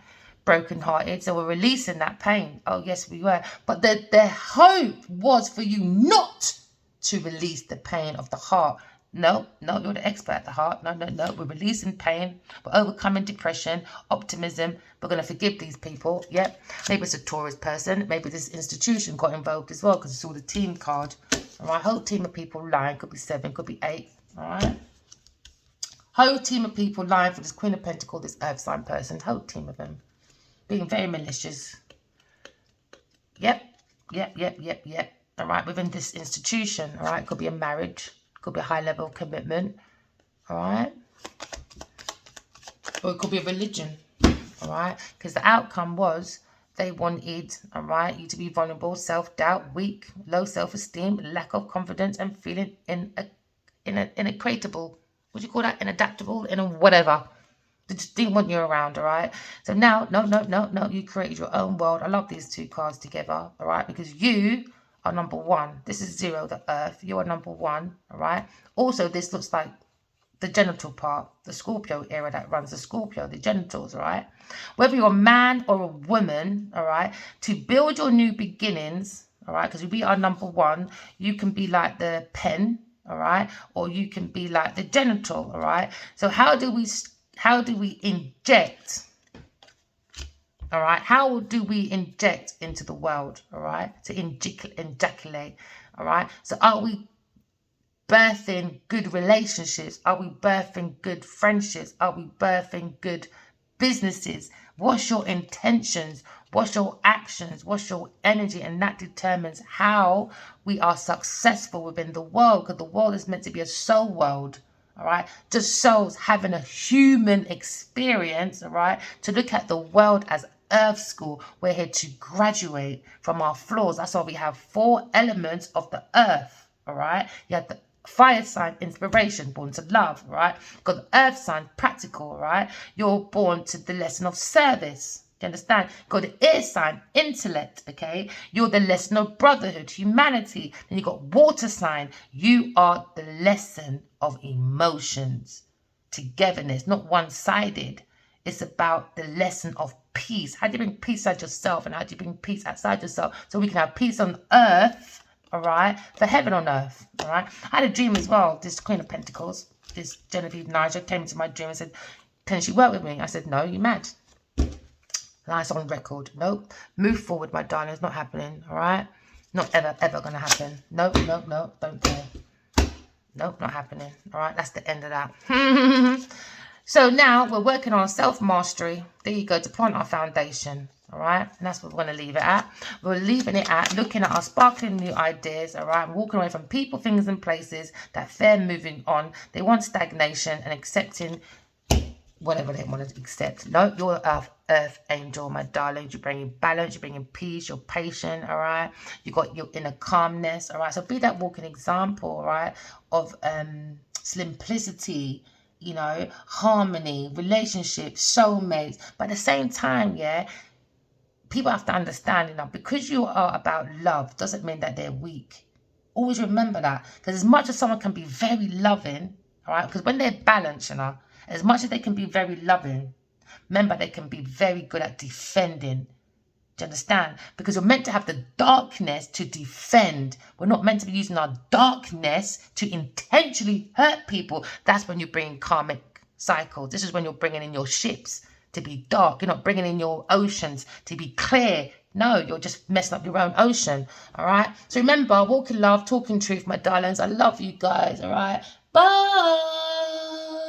Broken-hearted, so we're releasing that pain. Oh yes, we were, but the hope was for you not to release the pain of the heart. No, you're the expert at the heart. No, we're releasing pain, we're overcoming depression, optimism. We're going to forgive these people. Yep, maybe it's a Taurus person, maybe this institution got involved as well because it's all the team card. All right, whole team of people lying. Could be 7, could be 8. All right, whole team of people lying for this Queen of Pentacles, this Earth sign person. Whole team of them. Being very malicious. Yep. All right, within this institution. All right, could be a marriage, could be a high level of commitment. All right, or it could be a religion. All right, because the outcome was they wanted, all right, you to be vulnerable, self-doubt, weak, low self-esteem, lack of confidence, and feeling inadaptable. What do you call that? Inadaptable, whatever. They just didn't want you around, all right? So now, no, you created your own world. I love these 2 cards together, all right? Because you are number 1. This is 0, the Earth. You are number 1, all right? Also, this looks like the genital part, the Scorpio era that runs the Scorpio, the genitals, all right? Whether you're a man or a woman, all right, to build your new beginnings, all right, because we are number 1, you can be like the pen, all right? Or you can be like the genital, all right? So how do we inject, all right? How do we inject into the world, all right? To ejaculate, all right? So are we birthing good relationships? Are we birthing good friendships? Are we birthing good businesses? What's your intentions? What's your actions? What's your energy? And that determines how we are successful within the world, because the world is meant to be a soul world. All right, just souls having a human experience, all right, to look at the world as Earth School. We're here to graduate from our flaws. That's why we have 4 elements of the Earth, all right. You have the fire sign, inspiration, born to love, all right. Got the Earth sign, practical, all right. You're born to the lesson of service. You understand? Got the air sign, intellect, okay? You're the lesson of brotherhood, humanity. Then you got water sign. You are the lesson of emotions, togetherness, not one-sided. It's about the lesson of peace. How do you bring peace outside yourself, and how do you bring peace outside yourself so we can have peace on earth, all right, for heaven on earth, all right? I had a dream as well. This Queen of Pentacles, this Genevieve Niger came into my dream and said, can she work with me? I said, no, you're mad. Nice on record. Nope. Move forward, my darling. It's not happening. All right. Not ever going to happen. Nope. Don't care. Nope. Not happening. All right. That's the end of that. So now we're working on self-mastery. There you go. To plant our foundation. All right. And that's what we're going to leave it at. We're leaving it at looking at our sparkling new ideas. All right. Walking away from people, things, and places that fear moving on. They want stagnation, and accepting whatever they want to accept. No, you're an earth angel, my darling. You're bringing balance, you're bringing peace, you're patient, all right? You got your inner calmness, all right? So be that walking example, all right, of simplicity, you know, harmony, relationships, soulmates. But at the same time, yeah, people have to understand, you know, because you are about love doesn't mean that they're weak. Always remember that. Because as much as someone can be very loving, all right, because when they're balanced, you know, as much as they can be very loving, remember they can be very good at defending. Do you understand? Because we're meant to have the darkness to defend. We're not meant to be using our darkness to intentionally hurt people. That's when you bring karmic cycles. This is when you're bringing in your ships to be dark. You're not bringing in your oceans to be clear. No, you're just messing up your own ocean. All right? So remember, walk in love, talk in truth, my darlings. I love you guys. All right? Bye.